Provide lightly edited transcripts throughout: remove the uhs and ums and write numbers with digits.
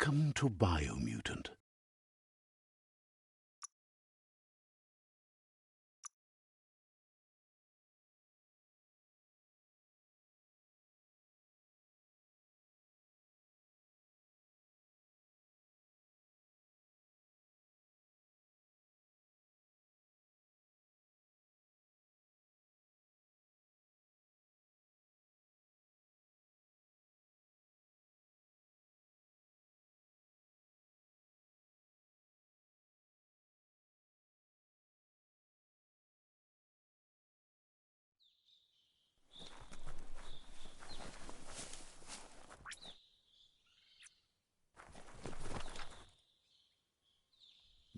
Welcome to Biomutant.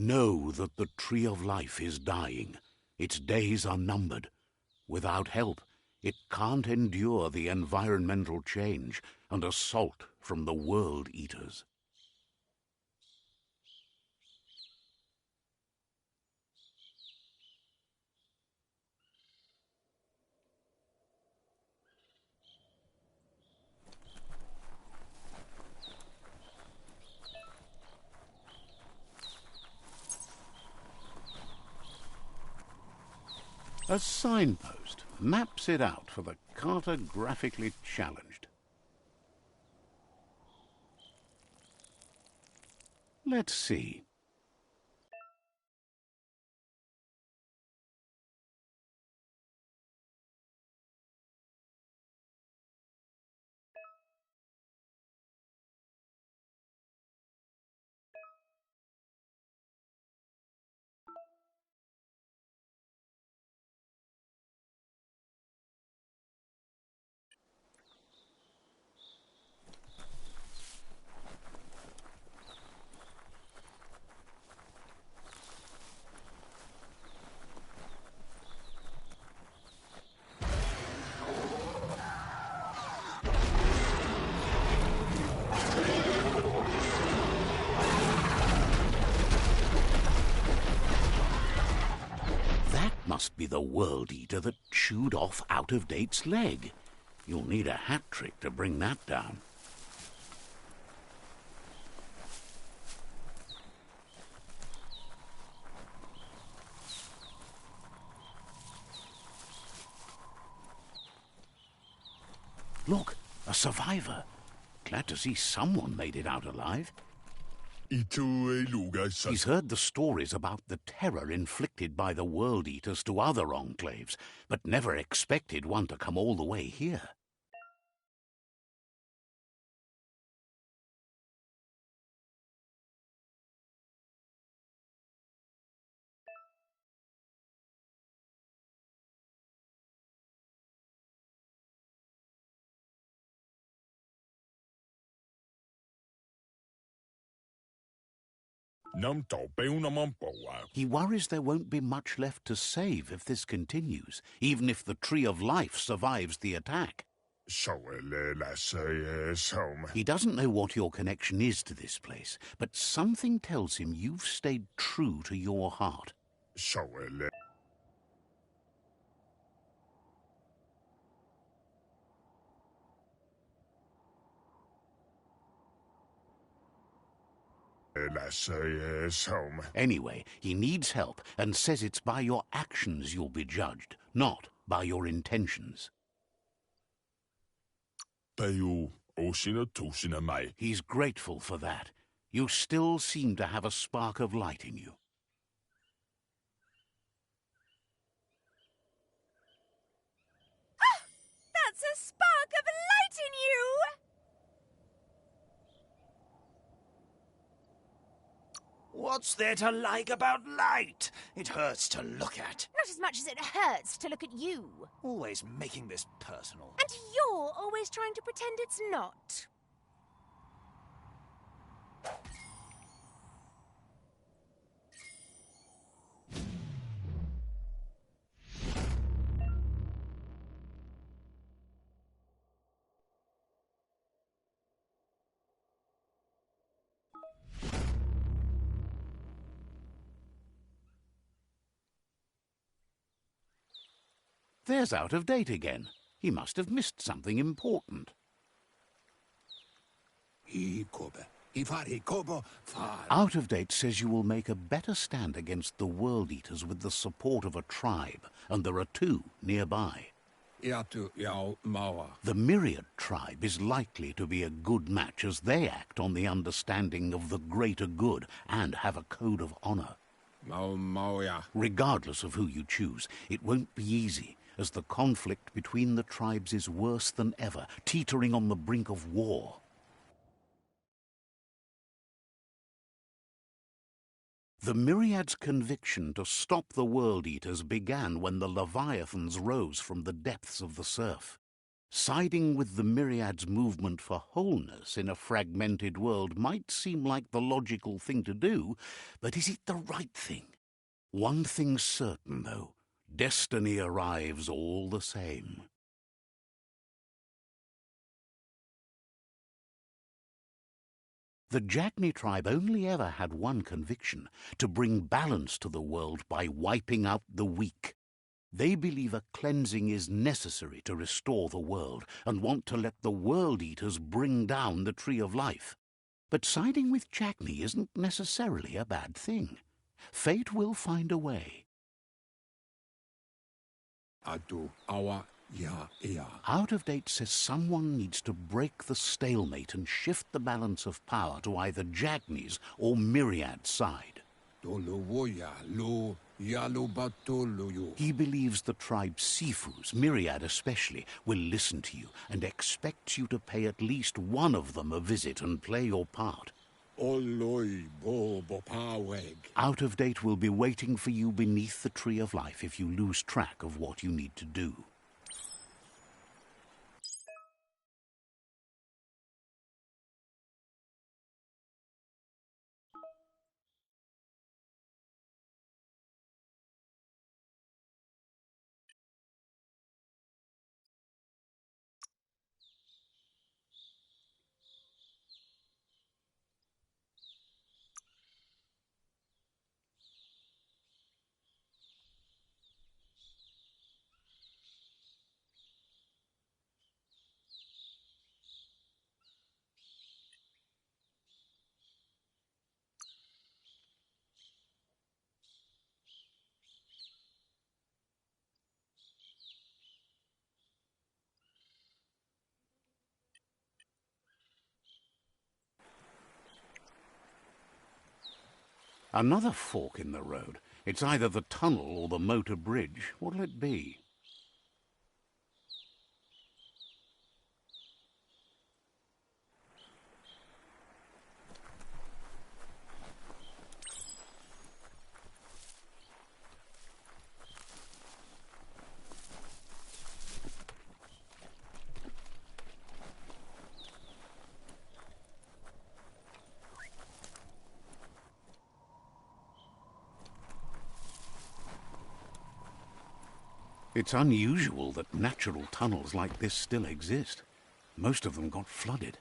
Know that the Tree of Life is dying. Its days are numbered. Without help, it can't endure the environmental change and assault from the World Eaters. A signpost maps it out for the cartographically challenged. Let's see. Must be the World Eater that chewed off Out-of-Date's leg. You'll need a hat trick to bring that down. Look, a survivor. Glad to see someone made it out alive. He's heard the stories about the terror inflicted by the World Eaters to other enclaves, but never expected one to come all the way here. He worries there won't be much left to save if this continues, even if the Tree of Life survives the attack. He doesn't know what your connection is to this place, but something tells him you've stayed true to your heart. Anyway, he needs help and says it's by your actions you'll be judged, not by your intentions. He's grateful for that. You still seem to have a spark of light in you. Ah! That's a spark of light in you! What's there to like about light? It hurts to look at. Not as much as it hurts to look at you. Always making this personal. And you're always trying to pretend it's not. There's Out-of-Date again. He must have missed something important. Out of Date says you will make a better stand against the World Eaters with the support of a tribe, and there are two nearby. The Myriad tribe is likely to be a good match, as they act on the understanding of the greater good and have a code of honor. Regardless of who you choose, it won't be easy, as the conflict between the tribes is worse than ever, teetering on the brink of war. The Myriad's conviction to stop the World Eaters began when the Leviathans rose from the depths of the surf. Siding with the Myriad's movement for wholeness in a fragmented world might seem like the logical thing to do, but is it the right thing? One thing's certain, though. Destiny arrives all the same. The Jagni tribe only ever had one conviction: to bring balance to the world by wiping out the weak. They believe a cleansing is necessary to restore the world, and want to let the World Eaters bring down the Tree of Life. But siding with Jagni isn't necessarily a bad thing. Fate will find a way. Out of Date says someone needs to break the stalemate and shift the balance of power to either Jagni's or Myriad's side. He believes the tribe's Sifus, Myriad especially, will listen to you and expects you to pay at least one of them a visit and play your part. Out of Date will be waiting for you beneath the Tree of Life if you lose track of what you need to do. Another fork in the road. It's either the tunnel or the motor bridge. What'll it be? It's unusual that natural tunnels like this still exist. Most of them got flooded.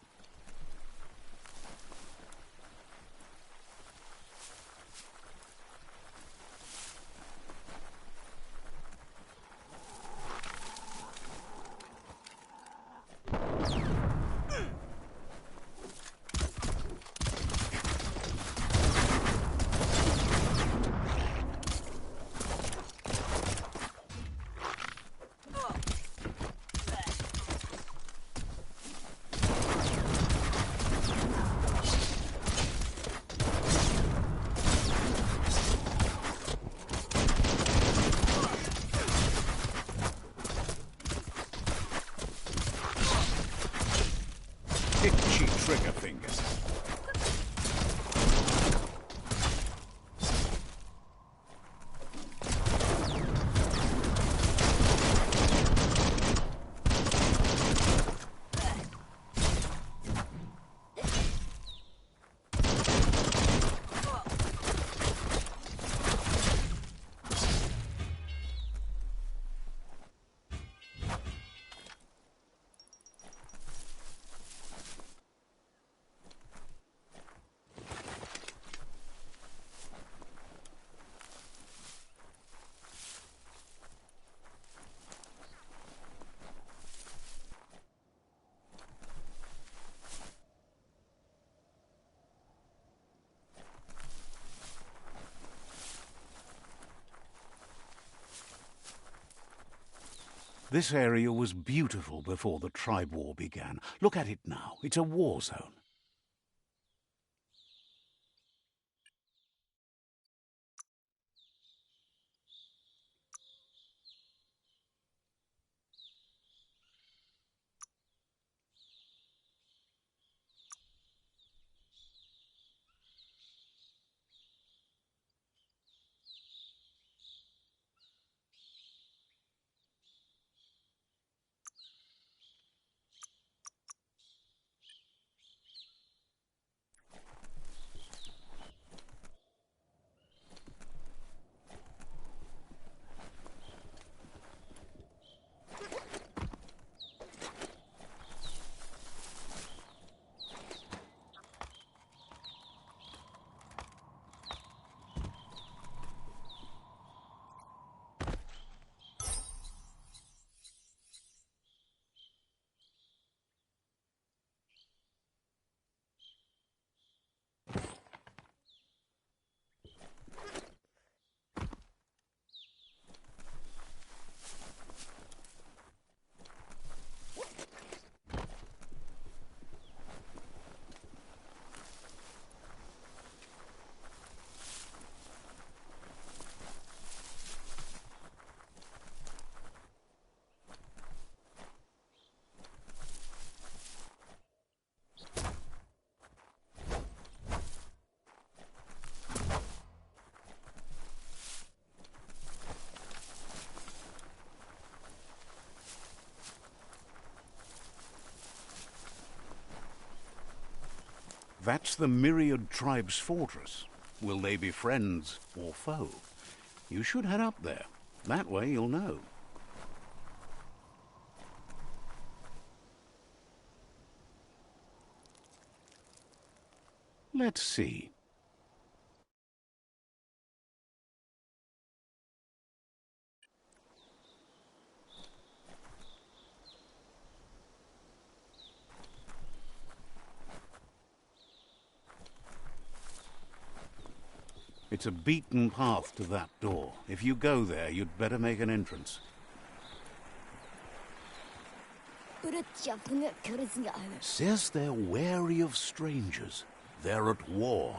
This area was beautiful before the tribe war began. Look at it now. It's a war zone. That's the Myriad Tribe's fortress. Will they be friends or foe? You should head up there. That way you'll know. Let's see. It's a beaten path to that door. If you go there, you'd better make an entrance. Says they're wary of strangers. They're at war.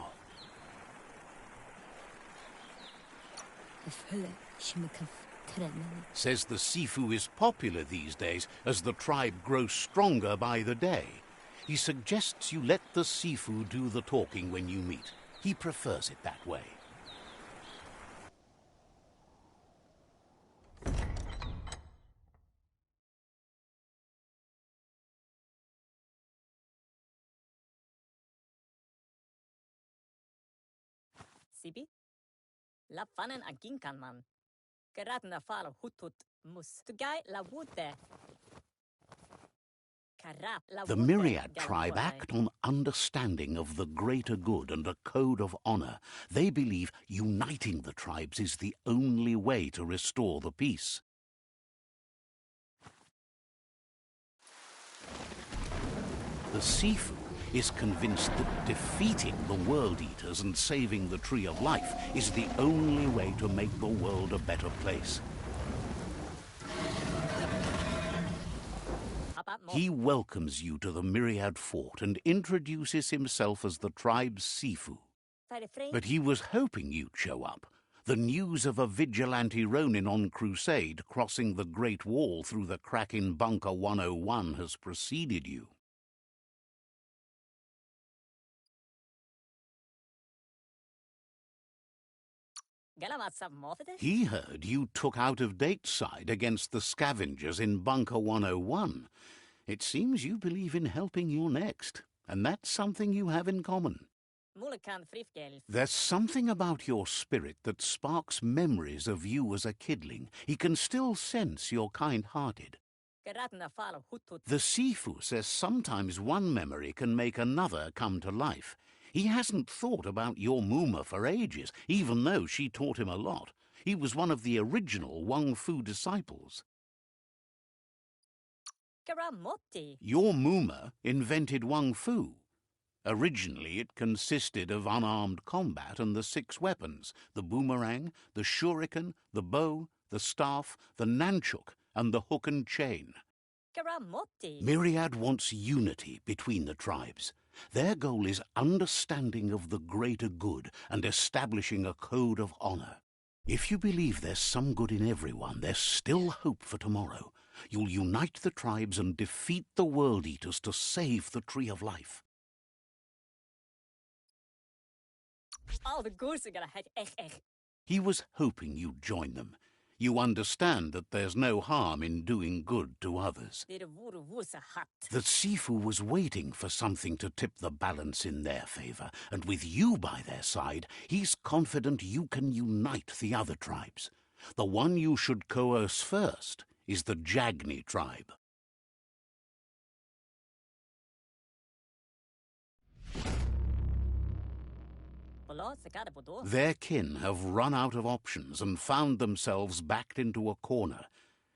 Says the Sifu is popular these days as the tribe grows stronger by the day. He suggests you let the Sifu do the talking when you meet. He prefers it that way. Sibi? La fanen aginkan man. Geratna fal hutut mus. Tugai la wute. The Myriad tribe act on understanding of the greater good and a code of honor. They believe uniting the tribes is the only way to restore the peace. The Sifu is convinced that defeating the World Eaters and saving the Tree of Life is the only way to make the world a better place. He welcomes you to the Myriad Fort and introduces himself as the tribe's Sifu. But he was hoping you'd show up. The news of a vigilante Ronin on crusade crossing the Great Wall through the crack in Bunker 101 has preceded you. He heard you took out-of-date side against the scavengers in Bunker 101. It seems you believe in helping your next, and that's something you have in common. There's something about your spirit that sparks memories of you as a kidling. He can still sense you're kind-hearted. The Sifu says sometimes one memory can make another come to life. He hasn't thought about your Muma for ages, even though she taught him a lot. He was one of the original Wang Fu disciples. Your Muma invented Wang Fu. Originally, it consisted of unarmed combat and the 6 weapons, the boomerang, the shuriken, the bow, the staff, the nunchuk, and the hook and chain. Karamotti. Myriad wants unity between the tribes. Their goal is understanding of the greater good and establishing a code of honor. If you believe there's some good in everyone, there's still hope for tomorrow. You'll unite the tribes and defeat the World Eaters to save the Tree of Life. All the goose are gonna have echt. He was hoping you'd join them. You understand that there's no harm in doing good to others. Det vore vusa hatt. The Sifu was waiting for something to tip the balance in their favor, and with you by their side, he's confident you can unite the other tribes. The one you should coerce first is the Jagni tribe. Their kin have run out of options and found themselves backed into a corner.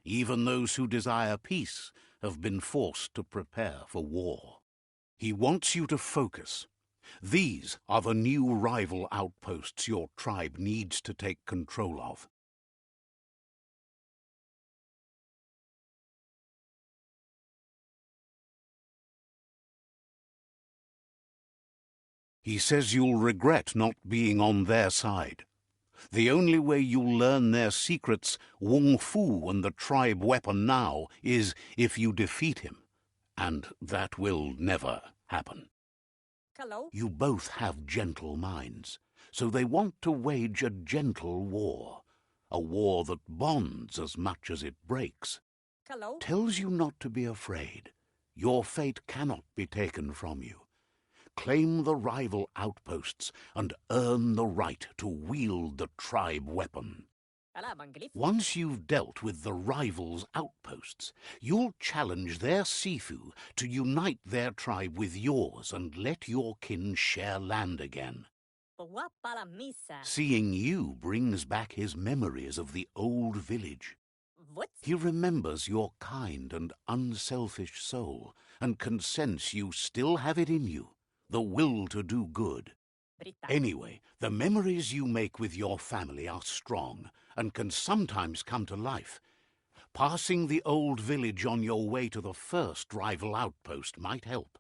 Even those who desire peace have been forced to prepare for war. He wants you to focus. These are the new rival outposts your tribe needs to take control of. He says you'll regret not being on their side. The only way you'll learn their secrets, Wung Fu and the tribe weapon now, is if you defeat him. And that will never happen. Hello? You both have gentle minds, so they want to wage a gentle war. A war that bonds as much as it breaks. Hello? Tells you not to be afraid. Your fate cannot be taken from you. Claim the rival outposts and earn the right to wield the tribe weapon. Once you've dealt with the rivals' outposts, you'll challenge their Sifu to unite their tribe with yours and let your kin share land again. Seeing you brings back his memories of the old village. What? He remembers your kind and unselfish soul and can sense you still have it in you. The will to do good. Anyway, the memories you make with your family are strong and can sometimes come to life. Passing the old village on your way to the first rival outpost might help.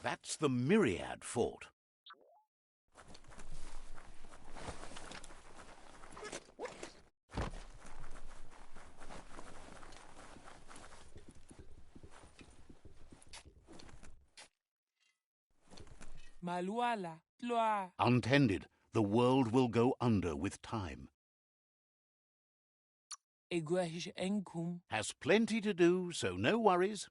That's the Myriad fort. Maluala, Tloa. Untended, the world will go under with time. Eguahish enkum. Has plenty to do, so no worries.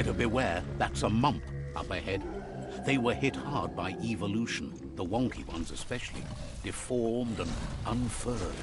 Better beware, that's a mump up ahead. They were hit hard by evolution, the wonky ones especially, deformed and unfurred.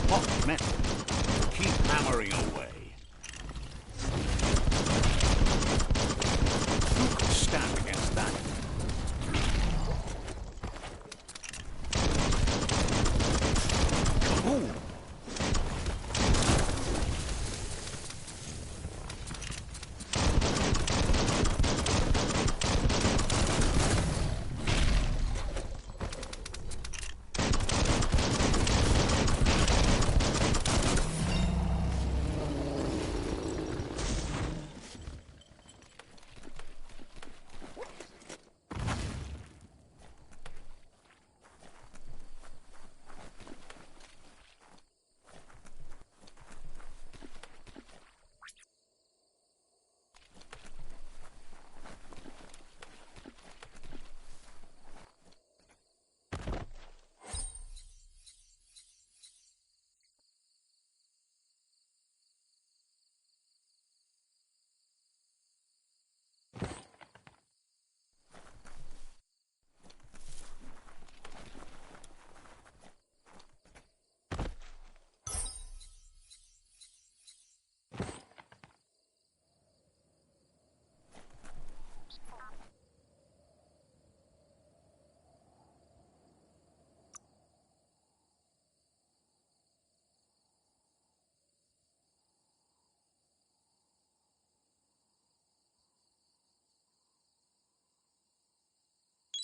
Hot metal. Keep hammering away. Who could stand against that? Kaboom!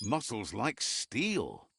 Muscles like steel.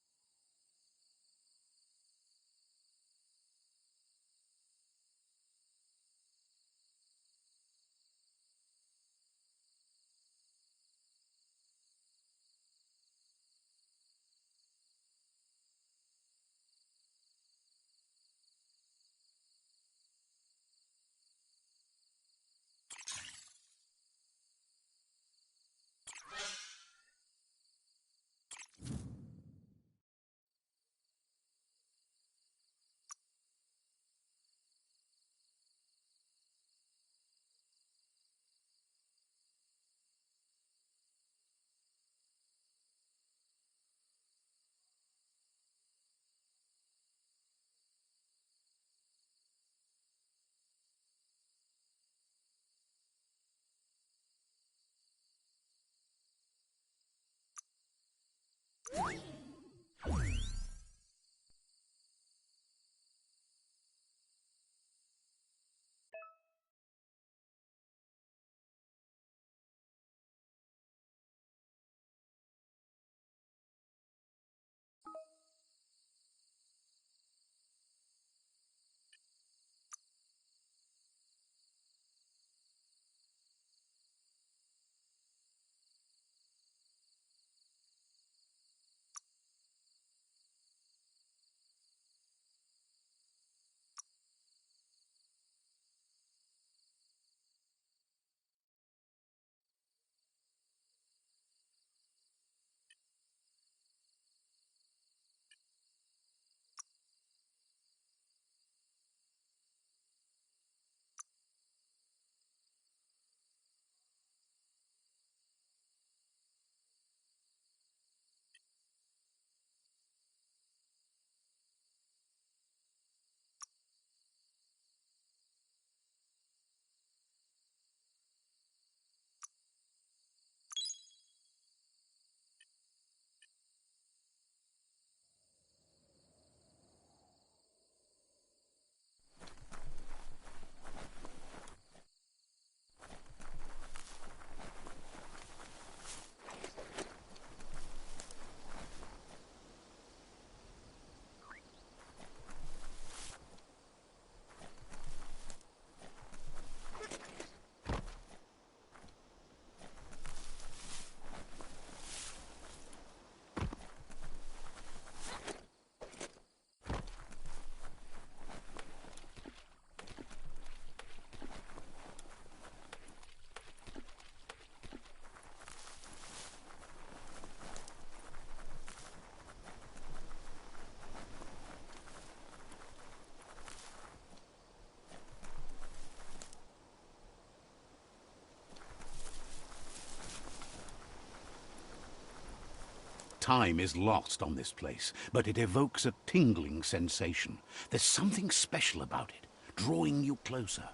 time is lost on this place, but it evokes a tingling sensation. There's something special about it, drawing you closer.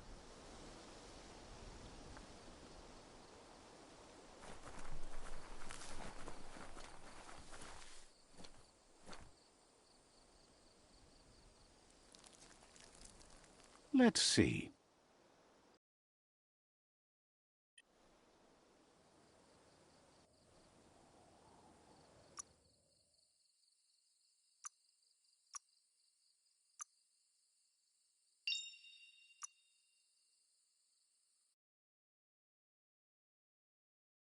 Let's see.